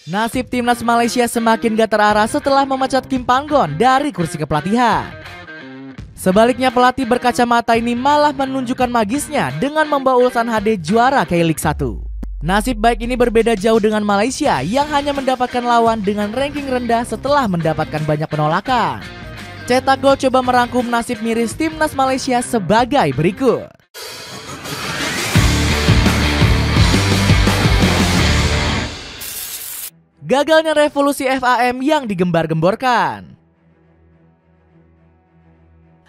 Nasib timnas Malaysia semakin gak terarah setelah memecat Kim Panggon dari kursi kepelatihan. Sebaliknya, pelatih berkacamata ini malah menunjukkan magisnya dengan membawa Ulsan HD juara K-League 1. Nasib baik ini berbeda jauh dengan Malaysia yang hanya mendapatkan lawan dengan ranking rendah setelah mendapatkan banyak penolakan. Cetak Gol coba merangkum nasib miris timnas Malaysia sebagai berikut. Gagalnya revolusi FAM yang digembar-gemborkan.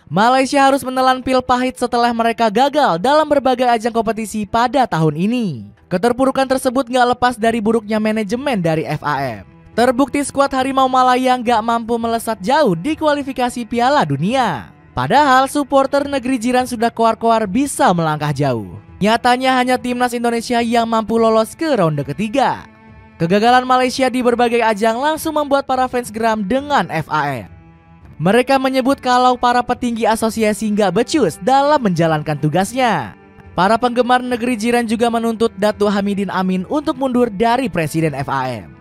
Malaysia harus menelan pil pahit setelah mereka gagal dalam berbagai ajang kompetisi pada tahun ini. Keterpurukan tersebut gak lepas dari buruknya manajemen dari FAM. Terbukti skuad Harimau Malaya gak mampu melesat jauh di kualifikasi Piala Dunia. Padahal supporter negeri jiran sudah koar-koar bisa melangkah jauh. Nyatanya hanya timnas Indonesia yang mampu lolos ke ronde ketiga. Kegagalan Malaysia di berbagai ajang langsung membuat para fans geram dengan FAM. Mereka menyebut kalau para petinggi asosiasi nggak becus dalam menjalankan tugasnya. Para penggemar negeri jiran juga menuntut Datuk Hamidin Amin untuk mundur dari Presiden FAM.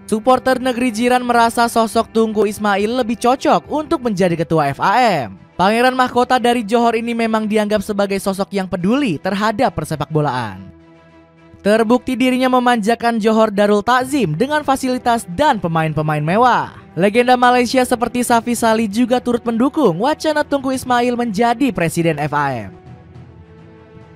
Supporter negeri jiran merasa sosok Tunku Ismail lebih cocok untuk menjadi ketua FAM. Pangeran mahkota dari Johor ini memang dianggap sebagai sosok yang peduli terhadap persepakbolaan. Terbukti dirinya memanjakan Johor Darul Takzim dengan fasilitas dan pemain-pemain mewah. Legenda Malaysia seperti Safi Salih juga turut mendukung wacana Tunku Ismail menjadi Presiden FAM.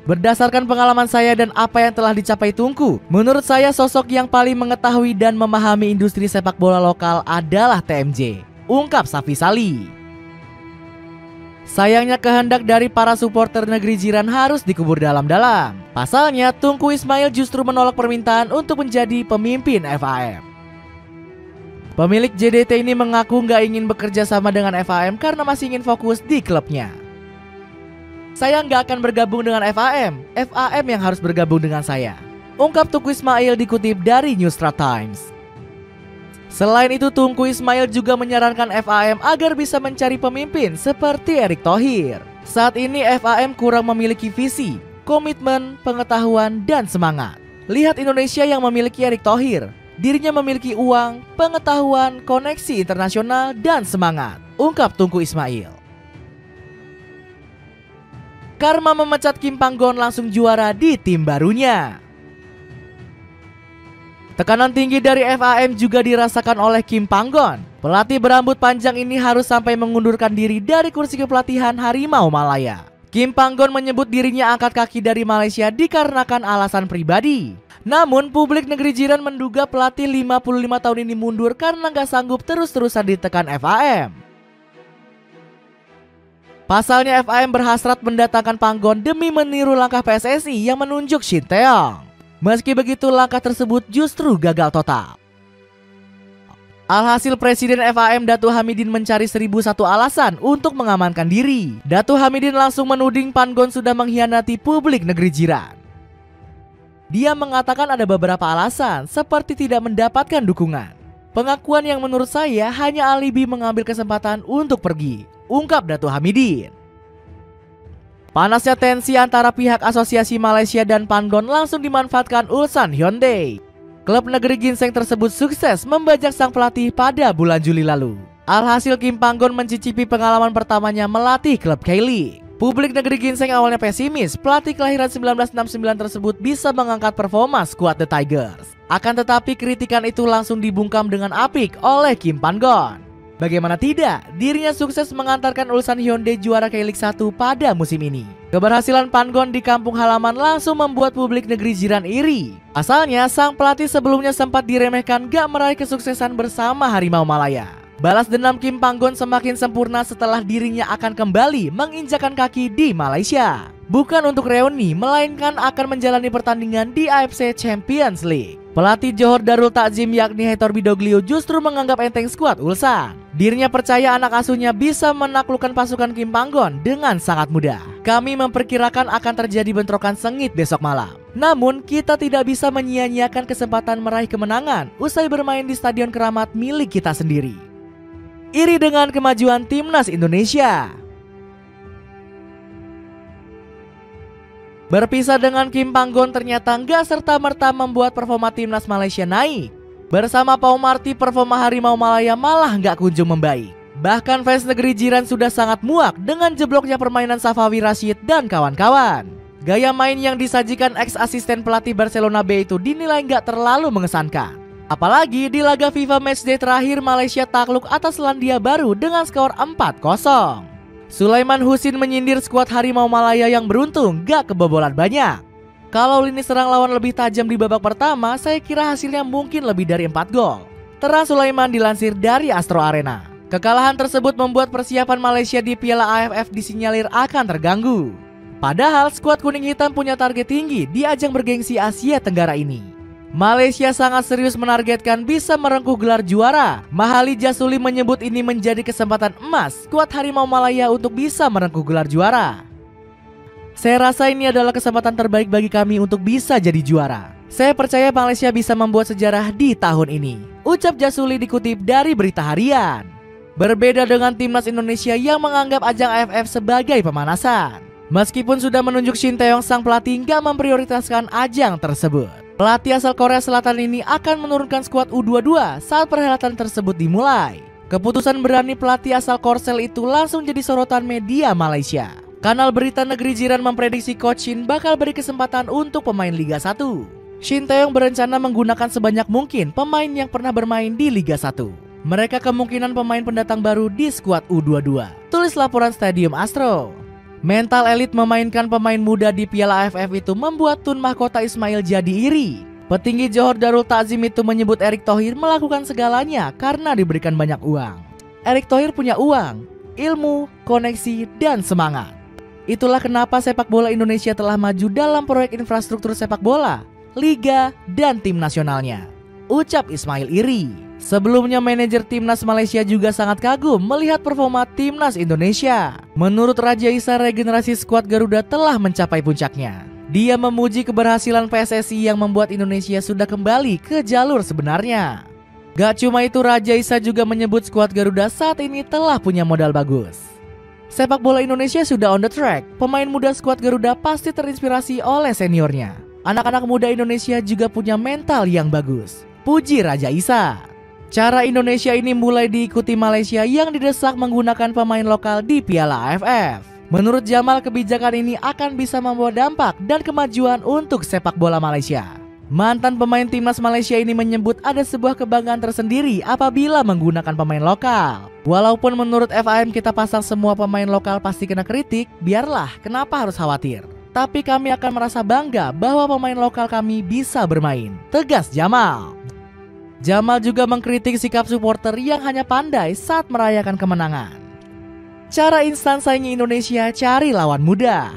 Berdasarkan pengalaman saya dan apa yang telah dicapai Tunku, menurut saya sosok yang paling mengetahui dan memahami industri sepak bola lokal adalah TMJ, ungkap Safi Salih. Sayangnya kehendak dari para supporter negeri jiran harus dikubur dalam-dalam. Pasalnya, Tunku Ismail justru menolak permintaan untuk menjadi pemimpin FAM. Pemilik JDT ini mengaku nggak ingin bekerja sama dengan FAM karena masih ingin fokus di klubnya. Saya nggak akan bergabung dengan FAM yang harus bergabung dengan saya, ungkap Tunku Ismail dikutip dari Newstra Times. Selain itu, Tunku Ismail juga menyarankan FAM agar bisa mencari pemimpin seperti Erick Thohir. Saat ini FAM kurang memiliki visi, komitmen, pengetahuan, dan semangat. Lihat Indonesia yang memiliki Erick Thohir. Dirinya memiliki uang, pengetahuan, koneksi internasional, dan semangat, ungkap Tunku Ismail. Karma memecat Kim Panggon langsung juara di tim barunya. Tekanan tinggi dari FAM juga dirasakan oleh Kim Panggon. Pelatih berambut panjang ini harus sampai mengundurkan diri dari kursi kepelatihan Harimau Malaya. Kim Panggon menyebut dirinya angkat kaki dari Malaysia dikarenakan alasan pribadi. Namun publik negeri jiran menduga pelatih 55 tahun ini mundur karena gak sanggup terus-terusan ditekan FAM. Pasalnya FAM berhasrat mendatangkan Panggon demi meniru langkah PSSI yang menunjuk Shin Taeyong. Meski begitu, langkah tersebut justru gagal total. Alhasil Presiden FAM Datuk Hamidin mencari 1001 alasan untuk mengamankan diri. Datuk Hamidin langsung menuding Panggon sudah mengkhianati publik negeri jiran. Dia mengatakan ada beberapa alasan seperti tidak mendapatkan dukungan. Pengakuan yang menurut saya hanya alibi mengambil kesempatan untuk pergi, ungkap Datuk Hamidin. Panasnya tensi antara pihak asosiasi Malaysia dan Panggon langsung dimanfaatkan Ulsan Hyundai. Klub negeri ginseng tersebut sukses membajak sang pelatih pada bulan Juli lalu. Alhasil Kim Panggon mencicipi pengalaman pertamanya melatih klub K-League. Publik negeri ginseng awalnya pesimis pelatih kelahiran 1969 tersebut bisa mengangkat performa skuad The Tigers. Akan tetapi kritikan itu langsung dibungkam dengan apik oleh Kim Panggon. Bagaimana tidak, dirinya sukses mengantarkan Ulsan Hyundai juara K-League 1 pada musim ini. Keberhasilan Panggon di kampung halaman langsung membuat publik negeri jiran iri. Asalnya, sang pelatih sebelumnya sempat diremehkan gak meraih kesuksesan bersama Harimau Malaya. Balas dendam Kim Panggon semakin sempurna setelah dirinya akan kembali menginjakan kaki di Malaysia. Bukan untuk reuni, melainkan akan menjalani pertandingan di AFC Champions League. Pelatih Johor Darul Takzim yakni Hector Bidoglio justru menganggap enteng skuad Ulsan. Dirinya percaya anak asuhnya bisa menaklukkan pasukan Kim Panggon dengan sangat mudah. Kami memperkirakan akan terjadi bentrokan sengit besok malam. Namun kita tidak bisa menyia-nyiakan kesempatan meraih kemenangan usai bermain di Stadion Keramat milik kita sendiri. Iri dengan kemajuan timnas Indonesia. Berpisah dengan Kim Panggon ternyata nggak serta-merta membuat performa timnas Malaysia naik. Bersama Pau Marty, performa Harimau Malaya malah nggak kunjung membaik. Bahkan fans negeri jiran sudah sangat muak dengan jebloknya permainan Safawi Rashid dan kawan-kawan. Gaya main yang disajikan ex-asisten pelatih Barcelona B itu dinilai nggak terlalu mengesankan. Apalagi di laga FIFA Matchday terakhir, Malaysia takluk atas Selandia Baru dengan skor 4-0. Sulaiman Husin menyindir skuad Harimau Malaya yang beruntung gak kebobolan banyak. Kalau lini serang lawan lebih tajam di babak pertama, saya kira hasilnya mungkin lebih dari 4 gol. Terang Sulaiman dilansir dari Astro Arena. Kekalahan tersebut membuat persiapan Malaysia di Piala AFF disinyalir akan terganggu. Padahal skuad kuning hitam punya target tinggi di ajang bergengsi Asia Tenggara ini. Malaysia sangat serius menargetkan bisa merengkuh gelar juara. Mahali Jasuli menyebut ini menjadi kesempatan emas skuad Harimau Malaya untuk bisa merengkuh gelar juara. Saya rasa ini adalah kesempatan terbaik bagi kami untuk bisa jadi juara. Saya percaya Malaysia bisa membuat sejarah di tahun ini, ucap Jasuli dikutip dari Berita Harian. Berbeda dengan timnas Indonesia yang menganggap ajang AFF sebagai pemanasan. Meskipun sudah menunjuk Shin Tae-yong, sang pelatih nggak memprioritaskan ajang tersebut. Pelatih asal Korea Selatan ini akan menurunkan skuad U22 saat perhelatan tersebut dimulai. Keputusan berani pelatih asal Korsel itu langsung jadi sorotan media Malaysia. Kanal berita negeri jiran memprediksi Coach Shin bakal beri kesempatan untuk pemain Liga 1. Shin Tae-yong berencana menggunakan sebanyak mungkin pemain yang pernah bermain di Liga 1. Mereka kemungkinan pemain pendatang baru di skuad U22, tulis laporan Stadium Astro. Mental elit memainkan pemain muda di Piala AFF itu membuat Tun Mahkota Ismail jadi iri. Petinggi Johor Darul Ta'zim itu menyebut Erick Thohir melakukan segalanya karena diberikan banyak uang. Erick Thohir punya uang, ilmu, koneksi, dan semangat. Itulah kenapa sepak bola Indonesia telah maju dalam proyek infrastruktur sepak bola, liga, dan tim nasionalnya, ucap Ismail iri. Sebelumnya manajer timnas Malaysia juga sangat kagum melihat performa timnas Indonesia. Menurut Raja Isa, regenerasi skuad Garuda telah mencapai puncaknya. Dia memuji keberhasilan PSSI yang membuat Indonesia sudah kembali ke jalur sebenarnya. Gak cuma itu, Raja Isa juga menyebut skuad Garuda saat ini telah punya modal bagus. Sepak bola Indonesia sudah on the track. Pemain muda skuad Garuda pasti terinspirasi oleh seniornya. Anak-anak muda Indonesia juga punya mental yang bagus, puji Raja Isa. Cara Indonesia ini mulai diikuti Malaysia yang didesak menggunakan pemain lokal di Piala AFF. Menurut Jamal, kebijakan ini akan bisa membawa dampak dan kemajuan untuk sepak bola Malaysia. Mantan pemain timnas Malaysia ini menyebut ada sebuah kebanggaan tersendiri apabila menggunakan pemain lokal. Walaupun menurut FAM kita pasang semua pemain lokal pasti kena kritik, biarlah, kenapa harus khawatir? Tapi kami akan merasa bangga bahwa pemain lokal kami bisa bermain, tegas Jamal. Jamal juga mengkritik sikap supporter yang hanya pandai saat merayakan kemenangan. Cara instan saingi Indonesia, cari lawan mudah.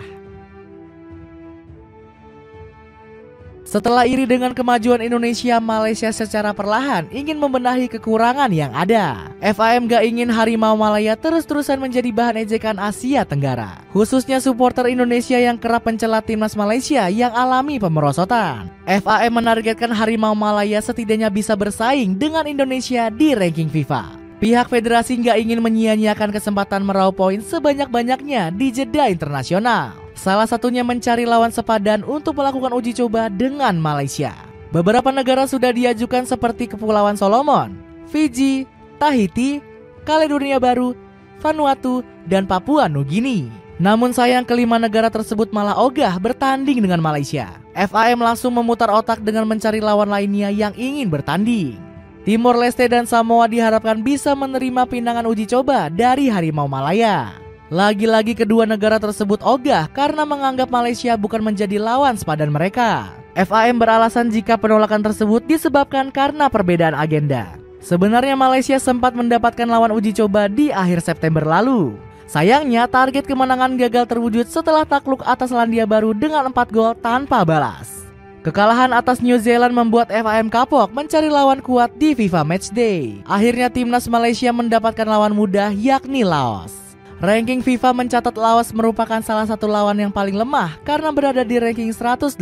Setelah iri dengan kemajuan Indonesia, Malaysia secara perlahan ingin membenahi kekurangan yang ada. FAM gak ingin Harimau Malaya terus-terusan menjadi bahan ejekan Asia Tenggara, khususnya supporter Indonesia yang kerap mencela timnas Malaysia yang alami pemerosotan. FAM menargetkan Harimau Malaya setidaknya bisa bersaing dengan Indonesia di ranking FIFA. Pihak federasi gak ingin menyia-nyiakan kesempatan meraup poin sebanyak-banyaknya di jeda internasional. Salah satunya mencari lawan sepadan untuk melakukan uji coba dengan Malaysia. Beberapa negara sudah diajukan seperti Kepulauan Solomon, Fiji, Tahiti, Kaledonia Baru, Vanuatu, dan Papua Nugini. Namun sayang kelima negara tersebut malah ogah bertanding dengan Malaysia. FAM langsung memutar otak dengan mencari lawan lainnya yang ingin bertanding. Timor Leste dan Samoa diharapkan bisa menerima pinangan uji coba dari Harimau Malaya. Lagi-lagi kedua negara tersebut ogah karena menganggap Malaysia bukan menjadi lawan sepadan mereka. FAM beralasan jika penolakan tersebut disebabkan karena perbedaan agenda. Sebenarnya Malaysia sempat mendapatkan lawan uji coba di akhir September lalu. Sayangnya target kemenangan gagal terwujud setelah takluk atas Selandia Baru dengan 4 gol tanpa balas. Kekalahan atas New Zealand membuat FAM kapok mencari lawan kuat di FIFA Matchday. Akhirnya timnas Malaysia mendapatkan lawan mudah yakni Laos. Ranking FIFA mencatat Laos merupakan salah satu lawan yang paling lemah karena berada di ranking 187.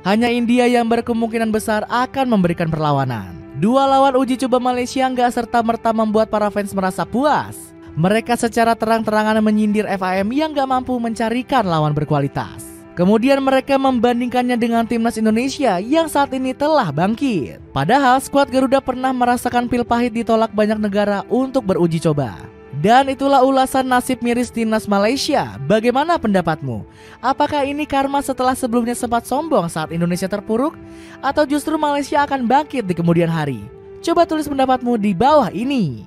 Hanya India yang berkemungkinan besar akan memberikan perlawanan. Dua lawan uji coba Malaysia nggak serta-merta membuat para fans merasa puas. Mereka secara terang-terangan menyindir FAM yang nggak mampu mencarikan lawan berkualitas. Kemudian mereka membandingkannya dengan timnas Indonesia yang saat ini telah bangkit. Padahal skuad Garuda pernah merasakan pil pahit ditolak banyak negara untuk beruji coba. Dan itulah ulasan nasib miris timnas Malaysia. Bagaimana pendapatmu? Apakah ini karma setelah sebelumnya sempat sombong saat Indonesia terpuruk? Atau justru Malaysia akan bangkit di kemudian hari? Coba tulis pendapatmu di bawah ini.